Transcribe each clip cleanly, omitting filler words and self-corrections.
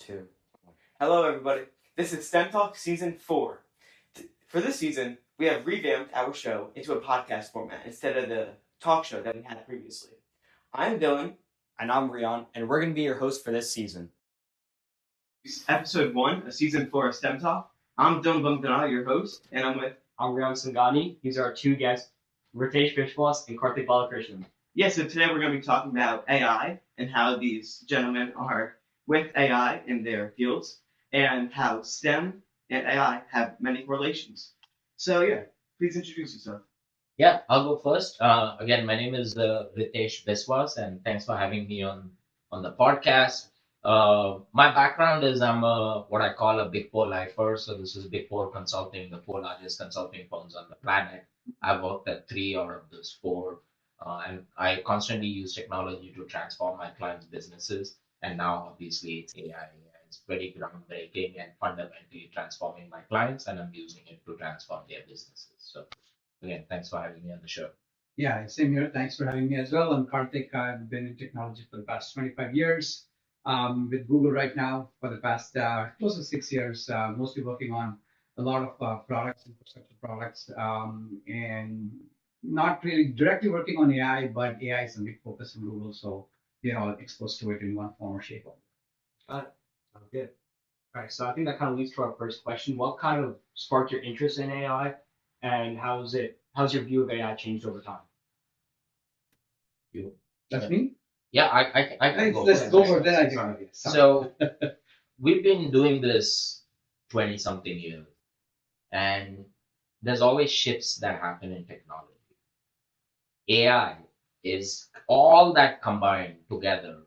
Two. Hello, everybody. This is STEM Talk Season 4. For this season, we have revamped our show into a podcast format instead of the talk show that we had previously. I'm Dylan. And I'm Rion, and we're going to be your host for this season. Episode 1 of Season 4 of STEM Talk. I'm Dylan Bumdana, your host, and I'm Rion Sangani. These are our two guests, Ritesh Vishwas and Karthik Balakrishnan. Yeah, so today we're going to be talking about AI and how these gentlemen are with AI in their fields and how STEM and AI have many correlations. So yeah, please introduce yourself. Yeah, I'll go first. Again, my name is Ritesh Biswas, and thanks for having me on the podcast. My background is I'm what I call a Big Four lifer. So this is Big Four Consulting, the four largest consulting firms on the planet. I've worked at three out of those four, and I constantly use technology to transform my clients' businesses. And now, obviously, it's AI. It's very groundbreaking and fundamentally transforming my clients, and I'm using it to transform their businesses. So. Again, thanks for having me on the show. Yeah, same here. Thanks for having me as well. I'm Karthik. I've been in technology for the past 25 years. With Google right now for the past close to 6 years, mostly working on a lot of products, infrastructure products, and not really directly working on AI, but AI is a big focus in Google. So we're all exposed to it in one form or shape. Sounds good. All right, so I think that kind of leads to our first question. What kind of sparked your interest in AI, and how's your view of AI changed over time? That's me? Yeah, I can go. Let's go for that. So we've been doing this 20 something years, and there's always shifts that happen in technology. AI is all that combined together,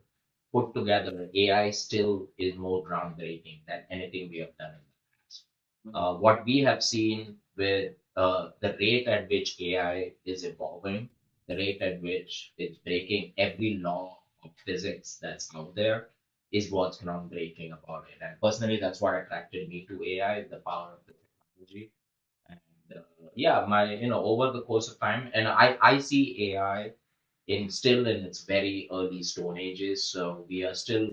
put together. AI still is more groundbreaking than anything we have done in the past. What we have seen with the rate at which AI is evolving, the rate at which it's breaking every law of physics that's out there is what's groundbreaking about it. And personally, that's what attracted me to AI, the power of the technology. And yeah, over the course of time, and I see AI still in its very early stone ages. So we are still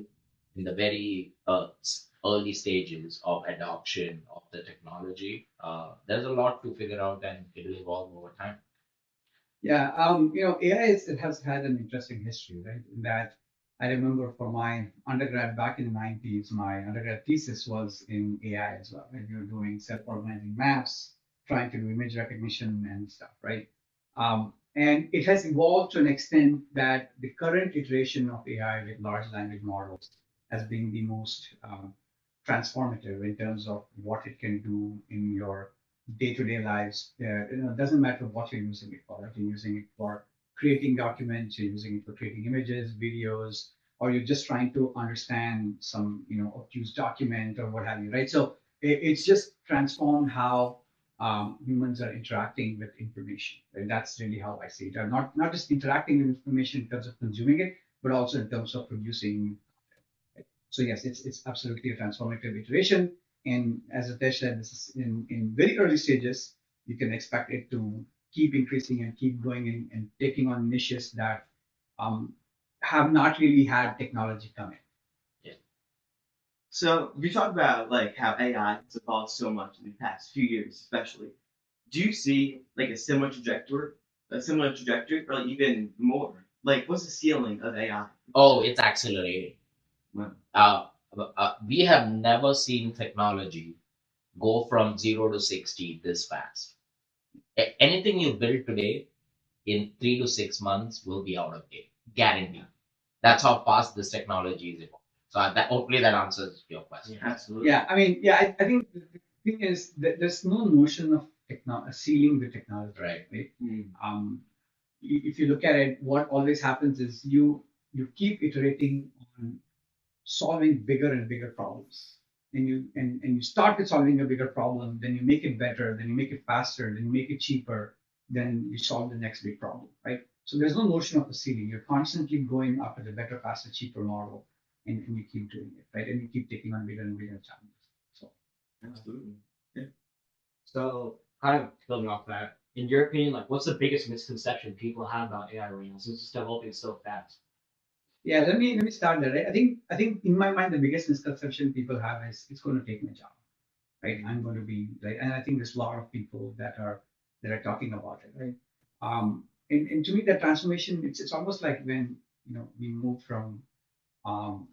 in the very early stages of adoption of the technology. There's a lot to figure out, and it will evolve over time. Yeah, AI it has had an interesting history, right? In that I remember for my undergrad back in the 90s, my undergrad thesis was in AI as well. Right? We were doing self-organizing maps, trying to do image recognition and stuff, right? And it has evolved to an extent that the current iteration of AI with large language models has been the most transformative in terms of what it can do in your day-to-day lives. It doesn't matter what you're using it for. Right? You're using it for creating documents, you're using it for creating images, videos, or you're just trying to understand some, obtuse document or what have you, right? So it's just transformed how humans are interacting with information. Right? That's really how I see it. Not just interacting with information in terms of consuming it, but also in terms of producing. Right? So yes, it's absolutely a transformative iteration. And as Ritesh said, this is in very early stages. You can expect it to keep increasing and keep going and taking on niches that have not really had technology come in. So you talk about like how AI has evolved so much in the past few years, especially. Do you see like a similar trajectory, or like even more? Like, what's the ceiling of AI? Oh, it's accelerating. We have never seen technology go from 0 to 60 this fast. Anything you build today in 3 to 6 months will be out of date, guaranteed. That's how fast this technology is evolving. So hopefully that answers your question. Yeah, absolutely. Yeah, I think the thing is that there's no notion of ceiling the technology, Right. If you look at it, what always happens is you keep iterating on solving bigger and bigger problems. And you start with solving a bigger problem, then you make it better, then you make it faster, then you make it cheaper, then you solve the next big problem, right? So there's no notion of a ceiling. You're constantly going after the better, faster, cheaper model, and you keep doing it, right? And you keep taking on bigger and bigger challenges. So Absolutely. So kind of building off that, in your opinion, like what's the biggest misconception people have about AI right now since it's developing so fast? Yeah, let me start there. Right? I think in my mind the biggest misconception people have is it's going to take my job, right? I'm going to be right, and I think there's a lot of people that are talking about it, right? And to me that transformation it's almost like when we move from um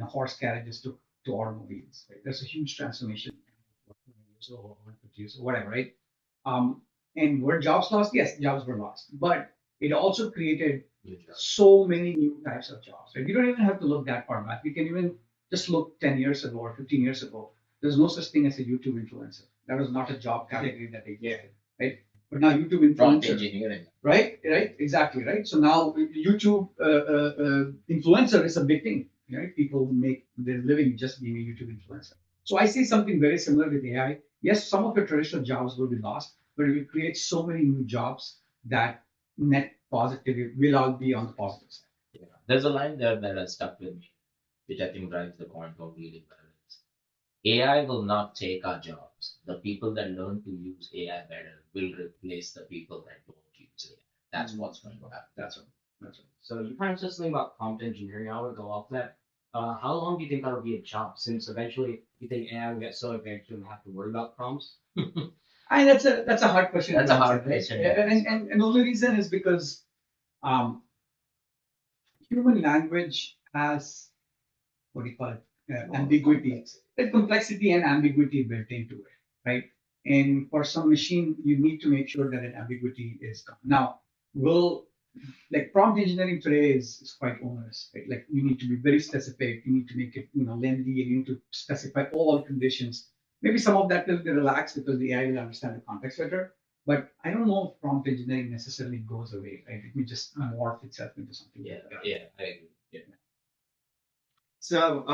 horse carriages to automobiles, right? There's a huge transformation, 100 years or 150 years or whatever, right? Um, and were jobs lost? Yes, jobs were lost, but it also created New job. so many new types of jobs. Right? You don't even have to look that far back. You can even just look 10 years ago or 15 years ago. There's no such thing as a YouTube influencer. That was not a job category that existed, right? But now YouTube Prompt influencer, engineering. right? Right? Exactly, right? So now YouTube influencer is a big thing, right? People make their living just being a YouTube influencer. So I see something very similar with AI. Yes, some of the traditional jobs will be lost, but it will create so many new jobs that net positively will all be on the positive side. Yeah. There's a line there that has stuck with me, which I think drives the point home really well. It's, AI will not take our jobs. The people that learn to use AI better will replace the people that don't use AI. That's what's going to happen. That's right. That's right. So you kind of said something about prompt engineering. I want to go off that. How long do you think that'll be a job? Since eventually you think AI will get so advanced you don't have to worry about prompts. And that's a hard question. That's to a hard answer, right? question. And the only reason is because um, human language has what do you call it? Ambiguity, the complexity and ambiguity built into it, right? And for some machine, you need to make sure that an ambiguity is gone. Now, will like prompt engineering today is quite onerous, right? Like you need to be very specific, you need to make it lengthy, and you need to specify all conditions. Maybe some of that will be relaxed because the AI will understand the context better. But I don't know if prompt engineering necessarily goes away, right? It may just morph itself into something. Yeah, like that. yeah, I agree. Yeah. So,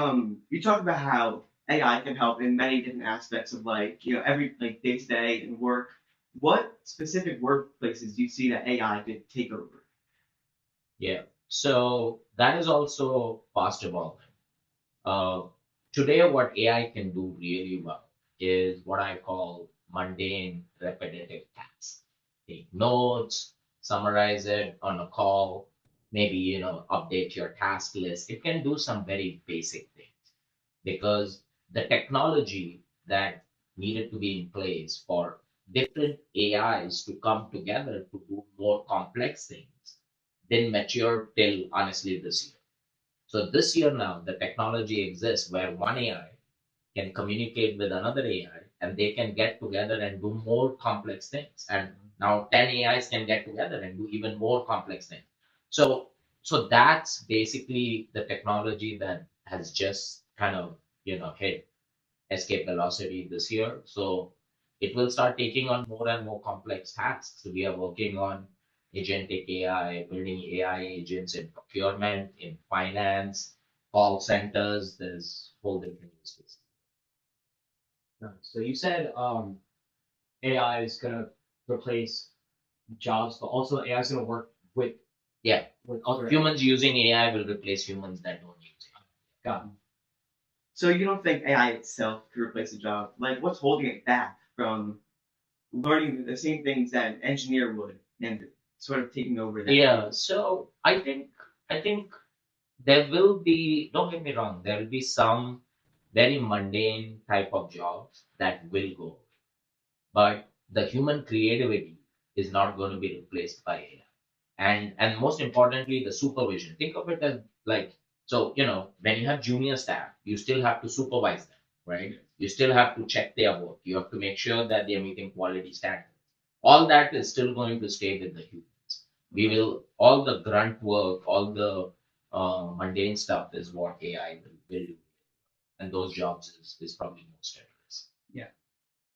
you talk about how AI can help in many different aspects of every day to day and work. What specific workplaces do you see that AI could take over? Yeah. So that is also fast evolving. Uh, Today, what AI can do really well is what I call mundane, repetitive tasks. Take notes, summarize it on a call, maybe, update your task list. It can do some very basic things because the technology that needed to be in place for different AIs to come together to do more complex things didn't mature till honestly this year. So this year now, the technology exists where one AI can communicate with another AI and they can get together and do more complex things. And now 10 AIs can get together and do even more complex things. So so that's basically the technology that has just kind of, hit escape velocity this year. So it will start taking on more and more complex tasks. So we are working on agentic AI, building AI agents in procurement, in finance, call centers. There's whole different use cases. So you said AI is gonna replace jobs, but also AI is gonna work Yeah, with other humans using AI will replace humans that don't use it. Got it. So you don't think AI itself could replace a job? Like, what's holding it back from learning the same things that an engineer would and sort of taking over that? Yeah, so I think there will be, don't get me wrong, there will be some very mundane type of jobs that will go, but the human creativity is not going to be replaced by AI. And most importantly, the supervision. Think of it as like, so when you have junior staff, you still have to supervise them, right? You still have to check their work. You have to make sure that they're meeting quality standards. All that is still going to stay with the humans. We will all the grunt work, all the mundane stuff is what AI will do, and those jobs is probably most at risk. Yeah.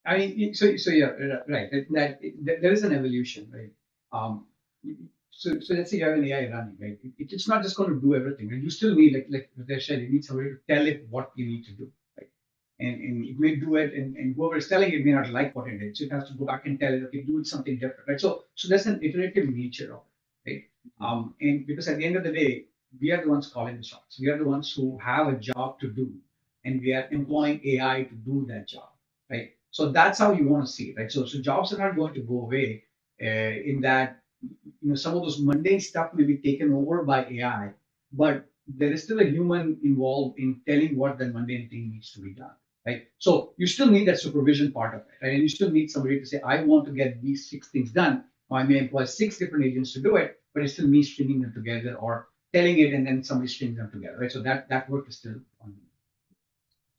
I mean, so yeah, right. There is an evolution, right? Um, so let's say you have an AI running, right? It's not just going to do everything, right? You still need, like they said, you need somebody to tell it what you need to do, right? And it may do it, and whoever is telling it may not like what it is. So it has to go back and tell it, okay, do something different, right? So there's an iterative nature of it, right? And because at the end of the day, we are the ones calling the shots. We are the ones who have a job to do, and we are employing AI to do that job, right? So that's how you want to see it, right? So jobs are not going to go away in that some of those mundane stuff may be taken over by AI, but there is still a human involved in telling what the mundane thing needs to be done, right? So you still need that supervision part of it, right? And you still need somebody to say, I want to get these 6 things done. Or I may employ 6 different agents to do it, but it's still me stringing them together or telling it and then somebody strings them together, right? So that work is still on.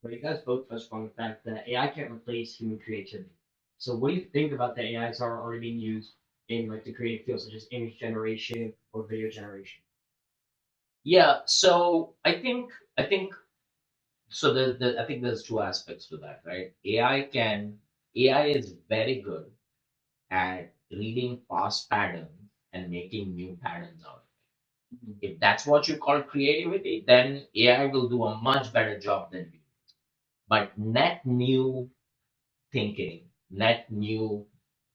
So you guys both touched on the fact that AI can't replace human creativity. So what do you think about the AIs that are already being used in like the creative field, such as image generation or video generation? Yeah, so I think so I think there's two aspects to that, right? AI is very good at reading past patterns and making new patterns out of it. If that's what you call creativity, then AI will do a much better job than you. But net new thinking, net new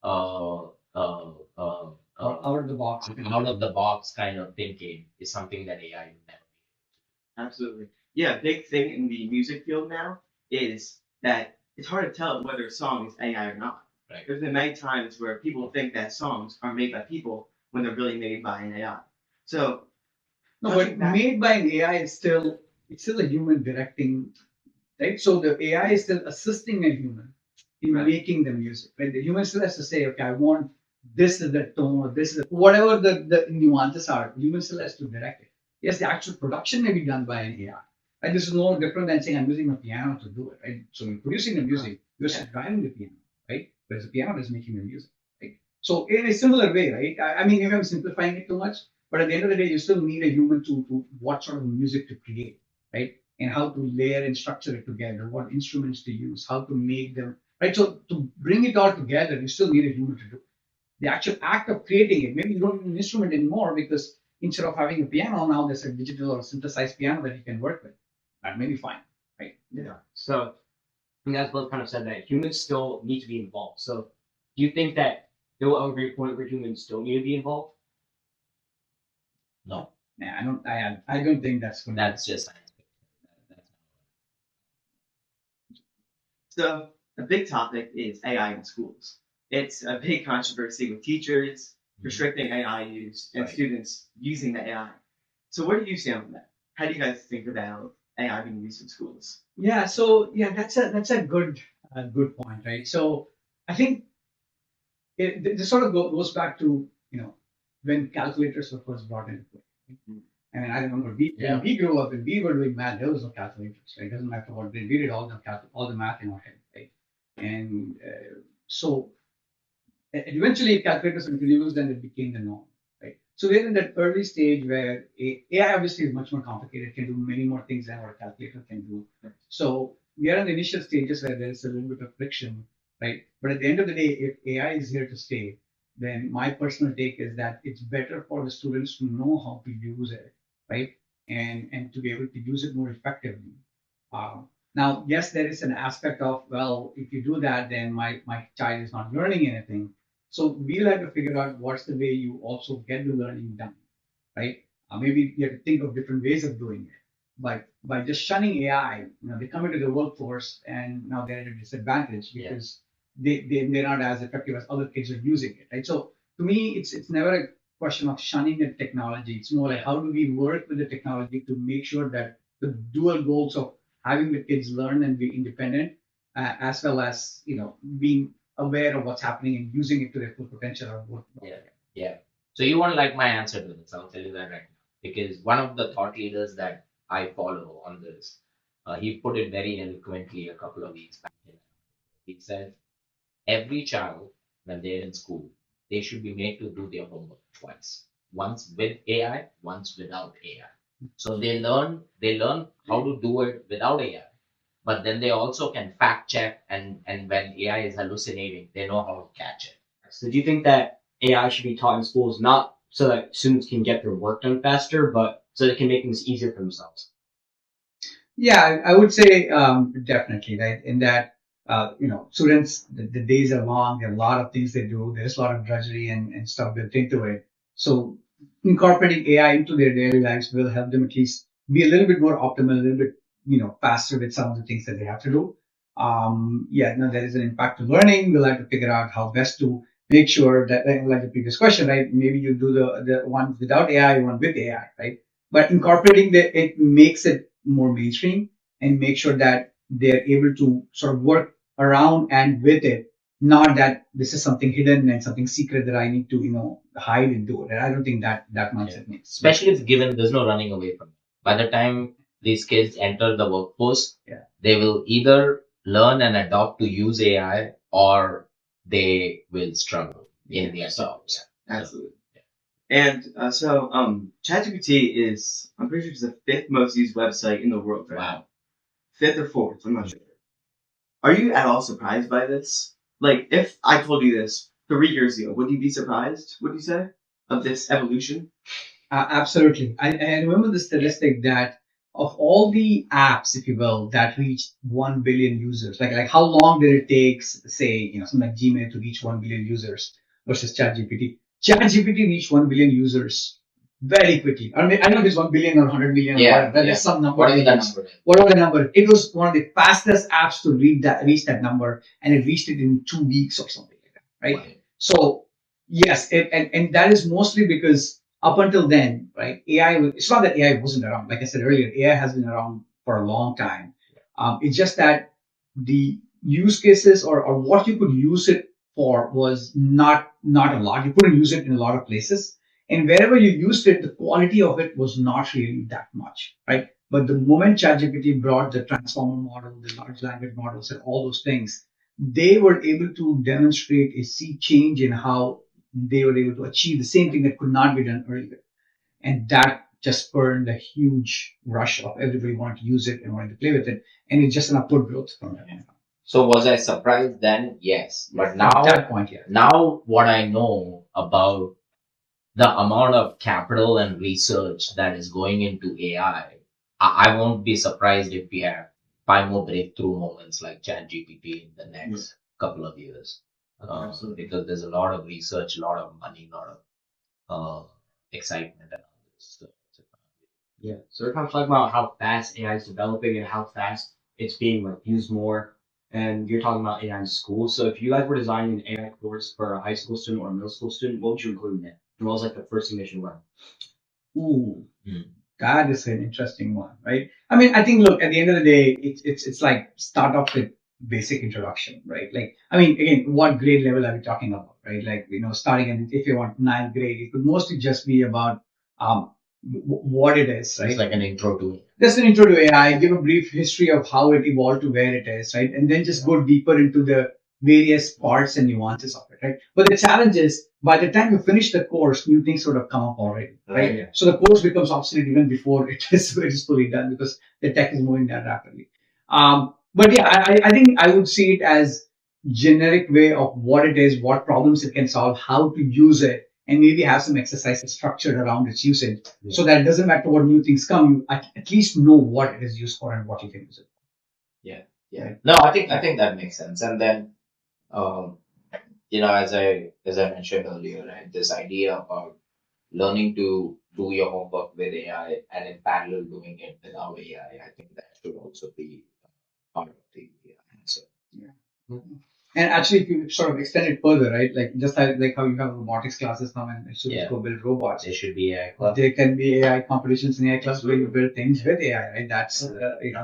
uh, uh, uh, Out of the box. out of the box kind of thinking is something that AI will never Absolutely. Yeah, big thing in the music field now is that it's hard to tell whether a song is AI or not. Right. There's been many times where people think that songs are made by people when they're really made by an AI. So No, touching but back- made by an AI is still it's still a human directing, right? So the AI is still assisting a human in Right. making the music, right? The human still has to say, okay, I want this is the tone or this is whatever the nuances are. The human still has to direct it. Yes, the actual production may be done by an AI. Right? This is no different than saying I'm using a piano to do it, right? So in producing the music, you're just driving the piano, right? Whereas the piano is making the music, right? So in a similar way, right? I mean, maybe I'm simplifying it too much, but at the end of the day, you still need a human to what sort of music to create, right? And how to layer and structure it together, what instruments to use, how to make them, right? So to bring it all together, you still need a human to do it. The actual act of creating it, maybe you don't need an instrument anymore because instead of having a piano, now there's a digital or synthesized piano that you can work with. That may be fine, right? Yeah. So you guys both kind of said that humans still need to be involved. So do you think that there will ever be a point where humans still need to be involved? No, Nah, I don't think that's going to. that's just science fiction. That's So a big topic is AI in schools. It's a big controversy with teachers restricting AI use and Right. students using the AI. So where do you stand on that? How do you guys think about AI being used in schools? Yeah, so yeah, that's a good point, right? So I think this sort of goes back to when calculators were first brought into play. Mhm. And I remember Yeah. when we grew up and we were doing math, there was no calculators. Right? It doesn't matter what we did all the math in our head, right? And so eventually calculators were introduced and it became the norm, right? So we're in that early stage where AI obviously is much more complicated, can do many more things than what a calculator can do. So we are in the initial stages where there is a little bit of friction, right? But at the end of the day, if AI is here to stay, then my personal take is that it's better for the students to know how to use it, right? And to be able to use it more effectively. Now, yes, there is an aspect of, well, if you do that, then my child is not learning anything. So we'll have to figure out what's the way you also get the learning done, right? Maybe you have to think of different ways of doing it. But by just shunning AI, they come into the workforce and now they're at a disadvantage Yeah. because they're not as effective as other kids are using it, right? So to me, it's never a question of shunning the technology. It's more like how do we work with the technology to make sure that the dual goals of having the kids learn and be independent, as well as being aware of what's happening and using it to their full potential are work. Yeah. So you won't like my answer to this. I'll tell you that right now. Because one of the thought leaders that I follow on this, he put it very eloquently a couple of weeks back. He said, every child, when they're in school, they should be made to do their homework twice. Once with AI, once without AI. So they learn how to do it without AI. But then they also can fact check and when AI is hallucinating, they know how to catch it. So do you think that AI should be taught in schools not so that students can get their work done faster, but so they can make things easier for themselves? Yeah, I would say definitely, right? In that, students, the days are long. There are a lot of things they do. There's a lot of drudgery and stuff built into it. So incorporating AI into their daily lives will help them at least be a little bit more optimal, a little bit, faster with some of the things that they have to do. Yeah, no, there is an impact to learning. We'll have to figure out how best to make sure that, like the previous question, right? Maybe you do the one without AI, one with AI, right? but incorporating it makes it more mainstream and make sure that they're able to sort of work around and with it, not that this is something hidden and something secret that I need to, hide and do it. And I don't think that mindset makes. Especially if given there's no running away from it. By the time these kids enter the workforce, Yeah. they will either learn and adopt to use AI or they will struggle in their jobs. Absolutely. And ChatGPT is, I'm pretty sure it's the 5th most used website in the world right now. 5th or 4th, I'm not sure. Are you at all surprised by this? Like, if I told you this 3 years ago, would you be surprised, would you say, of this evolution? Absolutely. I remember the statistic that of all the apps, if you will, that reached 1 billion users, like how long did it take, say, something like Gmail to reach 1 billion users versus ChatGPT? ChatGPT reached 1 billion users very quickly. I mean, I don't know if it's 1 billion or 100 million or whatever. There's some number. Whatever the number is. Whatever the number. It was one of the fastest apps to reach that number, and it reached it in 2 weeks or something like that, right? Wow. So yes, and that is mostly because up until then, right, it's not that AI wasn't around. Like I said earlier, AI has been around for a long time. It's just that the use cases or what you could use it for was not a lot. You couldn't use it in a lot of places. And wherever you used it, the quality of it was not really that much, right? But the moment ChatGPT brought the transformer model, the large language models, and all those things, they were able to demonstrate a sea change in how they were able to achieve the same thing that could not be done earlier. And that just spurred a huge rush of everybody wanting to use it and wanting to play with it. And it's just an upward growth from it. So was I surprised then? Yes. But now, At that point, yeah. now what I know about the amount of capital and research that is going into AI, I won't be surprised if we have 5 more breakthrough moments like ChatGPT in the next couple of years. Because there's a lot of research, a lot of money, a lot of excitement around this. Yeah. So we're kind of talking about how fast AI is developing and how fast it's being used more. And you're talking about AI in school. So if you guys were designing an AI course for a high school student or a middle school student, what would you include in it? And what was the first thing they should learn? Ooh, that is an interesting one, right? I mean, I think, look, at the end of the day, it's like start off with basic introduction, right? Like, I mean, again, what grade level are we talking about, right? Like, starting if you want 9th grade, it could mostly just be about what it is, right? It's like an intro to it. Just an intro to AI, give a brief history of how it evolved to where it is, right? And then just go deeper into the various parts and nuances of it, right? But the challenge is, by the time you finish the course, new things sort of come up already, right? Yeah. So the course becomes obsolete even before it is fully done because the tech is moving that rapidly. But yeah, I think I would see it as generic way of what it is, what problems it can solve, how to use it, and maybe have some exercises structured around its usage, so that it doesn't matter what new things come, you at least know what it is used for and what you can use it for. Yeah. No, I think that makes sense. And then, as I mentioned earlier, right, this idea about learning to do your homework with AI and in parallel doing it without AI, I think that should also be part of the answer. And actually, if you sort of extend it further, right, like just like how you have robotics classes now and students go build robots, There should be AI club. there can be AI competitions in AI clubs where you build things with AI, right? That's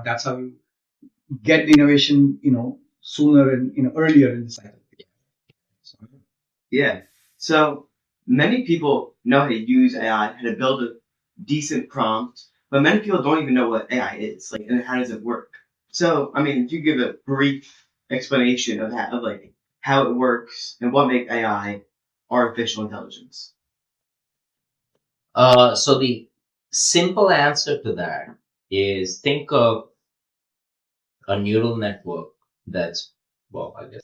that's how you get the innovation, sooner and earlier in the cycle. Yeah. So many people know how to use AI, how to build a decent prompt, but many people don't even know what AI is, like, and how does it work. So, I mean, if you give a brief explanation of that, of like how it works and what makes AI artificial intelligence. So the simple answer to that is think of a neural network that's, well, I guess.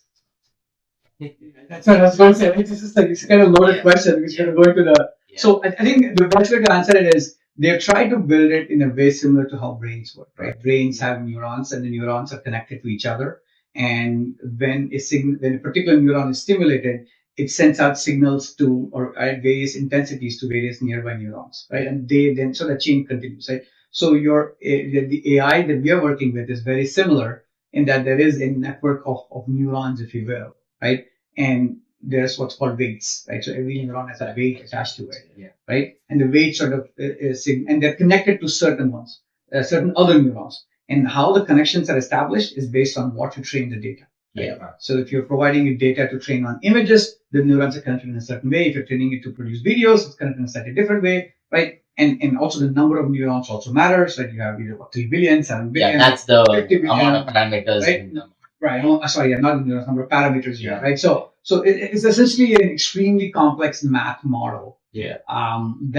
That's what I was going to say. Right? This is like it's kind of loaded question because you're going to go into the. Yeah. So I think the best way to answer it is they've tried to build it in a way similar to how brains work. Right? Brains have neurons, and the neurons are connected to each other. And when a particular neuron is stimulated, it sends out signals to or at various intensities to various nearby neurons, right? And they then so the chain continues, right? So the AI that we are working with is very similar in that there is a network of neurons, if you will, right? And there's what's called weights, right? So every neuron has a weight attached to it, Yeah. right? And the weight sort of and they're connected to certain ones, certain other neurons. And how the connections are established is based on what you train the data. Right? Yeah. So if you're providing it data to train on images, the neurons are connected in a certain way. If you're training it to produce videos, it's connected in a slightly different way, right? And also the number of neurons also matters. Like you have 3 billion, 7 billion. Yeah, that's the 50 billion, amount of parameters. right? In the Right. Oh, sorry, yeah, not the neurons, number of parameters you Yeah. have, right? So it's essentially an extremely complex math model Yeah.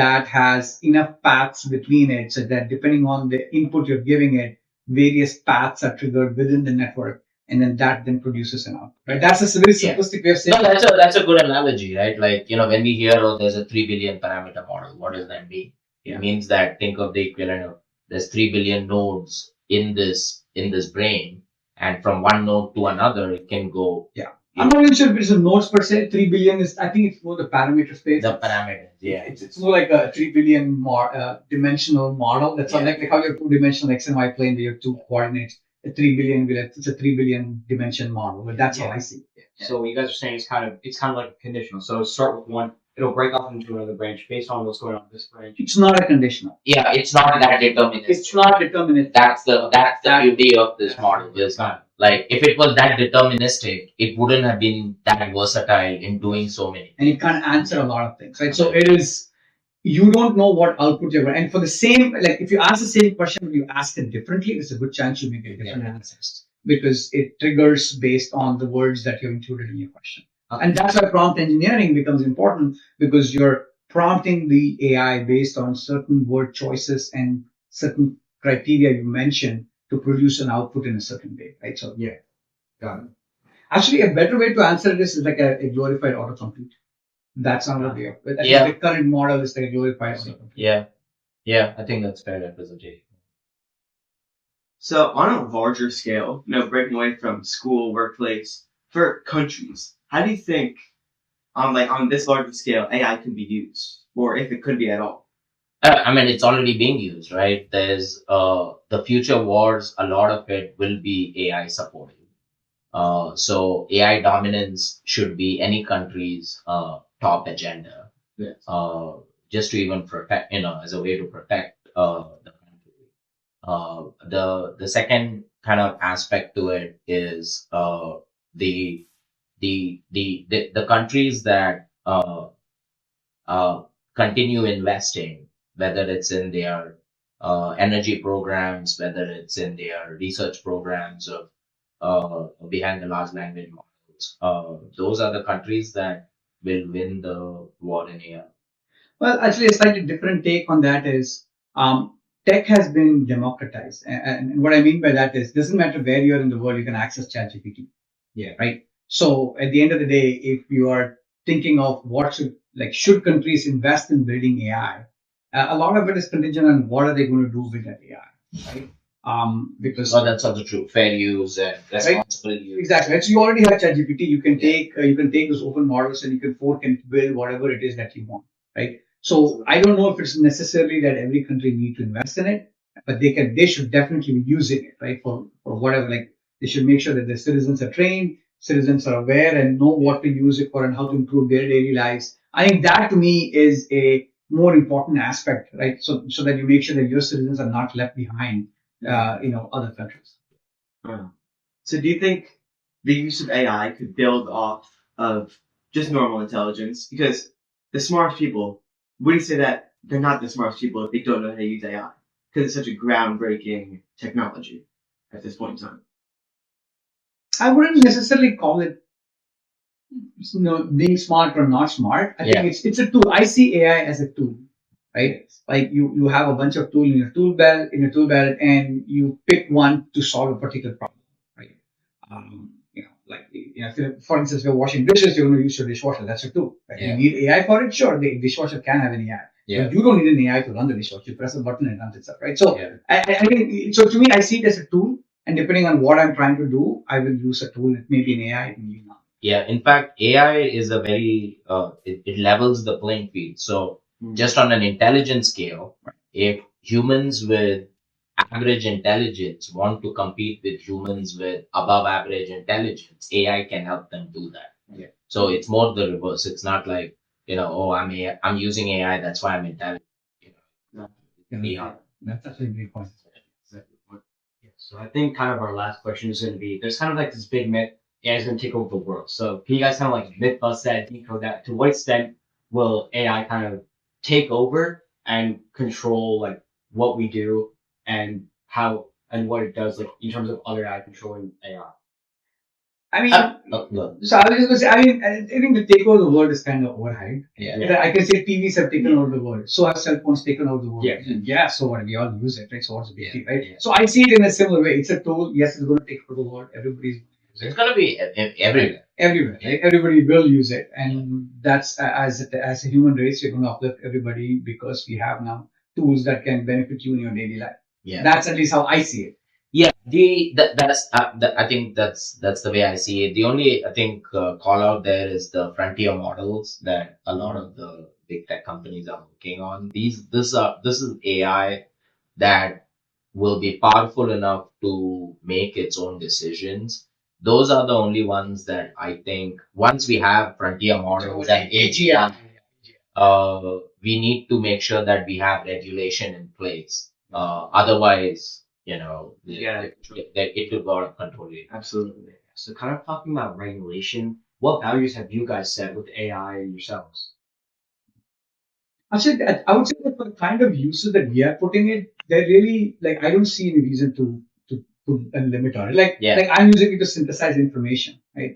that has enough paths between it so that depending on the input you're giving it, various paths are triggered within the network, and then that then produces an output. Right? That's a very Yeah. simplistic way of saying. No, that's a good analogy, right? Like, when we hear, oh, there's a 3 billion parameter model, what does that mean? It means that, think of the equivalent of there's 3 billion nodes in this brain, and from one node to another, it can go. Yeah. I'm not even sure if it's a nodes per se. 3 billion is, I think it's more the parameter space. The parameters, yeah. It's more like a 3 billion dimensional model. That's like how you have 2-dimensional X and Y plane, where you have 2 coordinates. A 3 billion, it's a 3 billion dimension model, but that's how I see it. So what you guys are saying is kind of like conditional. So start with one, it'll break off into another branch based on what's going on in this branch. It's not a conditional. Yeah, it's not that deterministic. It's not deterministic. That's the beauty of this model. Just like, if it was that deterministic, it wouldn't have been that versatile in doing so many. And it can't answer a lot of things, right? So it is, you don't know what output you're going to, and for the same, like if you ask the same question, but you ask it differently, there's a good chance you make a different answer because it triggers based on the words that you included in your question. And that's why prompt engineering becomes important, because you're prompting the AI based on certain word choices and certain criteria you mentioned to produce an output in a certain way, right? So Got it. actually, a better way to answer this is like a glorified autocomplete. That's another way of it. I Yeah. think the current model is like a glorified autocomplete. Yeah, I think that's fair representation. So on a larger scale, breaking away from school, workplace, for countries, how do you think on this larger scale AI can be used, or if it could be at all? I mean, it's already being used, right? There's the future wars, a lot of it will be AI supported. So AI dominance should be any country's top agenda. Yes. Just to even protect, as a way to protect the country. The second kind of aspect to it is the countries that continue investing, whether it's in their energy programs, whether it's in their research programs of behind the large language models. Those are the countries that will win the war in AI. Well, actually, a slightly different take on that is tech has been democratized. And what I mean by that is, it doesn't matter where you are in the world, you can access ChatGPT. Yeah. Right. So at the end of the day, if you are thinking of what should countries invest in building AI, a lot of it is contingent on what are they going to do with that AI, right? Because that's also true. Fair use and responsible use. Exactly. So you already have ChatGPT. You can take those open models and you can fork and build whatever it is that you want, right? So I don't know if it's necessarily that every country need to invest in it, but they should definitely be using it, right? For whatever, like they should make sure that the citizens are trained, citizens are aware and know what to use it for and how to improve their daily lives. I think that to me is a more important aspect, right? So that you make sure that your citizens are not left behind, other countries. So do you think the use of AI could build off of just normal intelligence? Because the smartest people, would you say that they're not the smartest people if they don't know how to use AI? Because it's such a groundbreaking technology at this point in time. I wouldn't necessarily call it, being smart or not smart. I think it's a tool. I see AI as a tool, right? Like you have a bunch of tools in your tool belt, and you pick one to solve a particular problem, right? For instance, if you're washing dishes, you're going to use your dishwasher. That's a tool. Right? You need AI for it, sure. The dishwasher can have an AI. But you don't need an AI to run the dishwasher. You press a button and it runs itself, right? So I think so. To me, I see it as a tool, and depending on what I'm trying to do, I will use a tool. It may be an AI, it may be not. Yeah, in fact, AI is a very it levels the playing field. So just on an intelligence scale, if humans with average intelligence want to compete with humans with above average intelligence, AI can help them do that. Yeah. So it's more the reverse. It's not like, oh, I'm using AI, that's why I'm intelligent. Yeah. That's actually a great point. Yeah, so I think kind of our last question is going to be: there's kind of like this big myth AI is going to take over the world. So can you guys kind of like myth bust that, decode that? To what extent will AI kind of take over and control like what we do and how and what it does, like in terms of other AI controlling AI? I mean, No. so I was just going to say, I mean, I think the take over the world is kind of overhyped. Yeah. I can say TVs have taken over the world. So have cell phones taken over the world. Yeah. Yeah. So what? We all use it, right? So what's the big deal, right? Yeah. So I see it in a similar way. It's a tool. Yes, it's going to take over the world. Everybody's It's gonna be everywhere. everywhere, right? Everybody will use it, and that's as a human race, we're going to uplift everybody because we have now tools that can benefit you in your daily life. Yeah. That's at least how I see it. Yeah, I think that's the way I see it. The only I think call out there is the frontier models that a lot of the big tech companies are working on. This is AI that will be powerful enough to make its own decisions. Those are the only ones that I think once we have frontier models and AGI, we need to make sure that we have regulation in place. Otherwise, Yeah. it will go out of control. Absolutely. So kind of talking about regulation, what values have you guys set with AI yourselves? I would say that for the kind of uses that we are putting it, they're really like I don't see any reason to put a limit on it. Like I'm using it to synthesize information, right?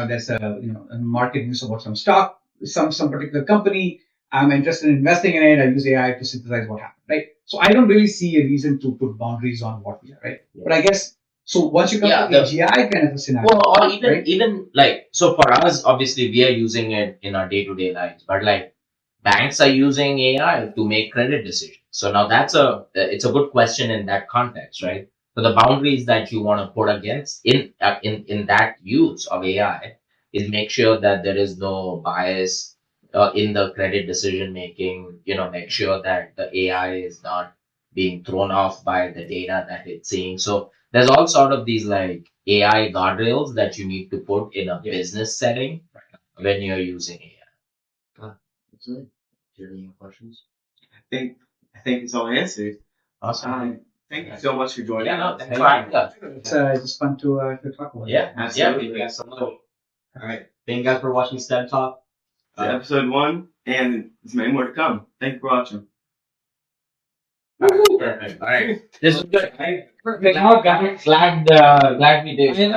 There's a market news about some stock, some particular company. I'm interested in investing in it. I use AI to synthesize what happened, right? So I don't really see a reason to put boundaries on what we are, right? Yeah. But I guess so. Once you come to the AGI kind of a scenario, Well, or even right? even like so for us, obviously we are using it in our day-to-day lives, but like banks are using AI to make credit decisions. So now it's a good question in that context, right? So the boundaries that you want to put against in that use of AI is make sure that there is no bias in the credit decision making. Make sure that the AI is not being thrown off by the data that it's seeing. So there's all sort of these like AI guardrails that you need to put in a business setting when you're using AI. That's it. Do you have any more questions? I think it's all answered. Awesome. Thank you so much for joining Yeah, no, us. thanks for having us. It's just fun to talk about. Yeah, Absolutely. Thank you guys so much. All right. Thank you guys for watching STEM Talk. Episode 1, and there's many more to come. Thank you for watching. Perfect. All right. This is good. Glad we did.